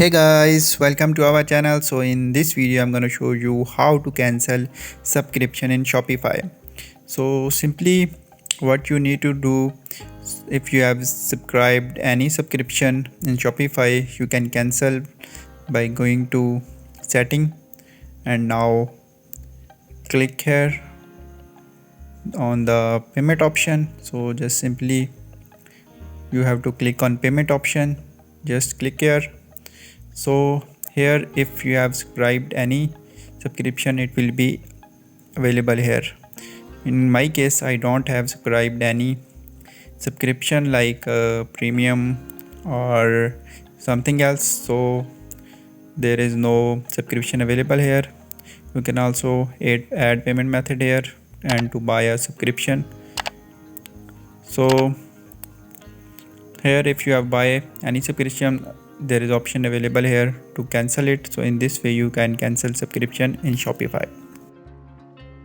Hey guys, welcome to our channel. So in this video I'm going to show you how to cancel subscription in Shopify. So simply what you need to do, if you have subscribed any subscription in Shopify, you can cancel by going to setting and now click here on the payment option. So just simply you have to click on payment option, just click here. So here if you have subscribed any subscription, it will be available here. In my case, I don't have subscribed any subscription like premium or something else, so there is no subscription available here. You can also add payment method here and to buy a subscription. So here if you have buy any subscription, there is option available here to cancel it. So in this way you can cancel subscription in Shopify.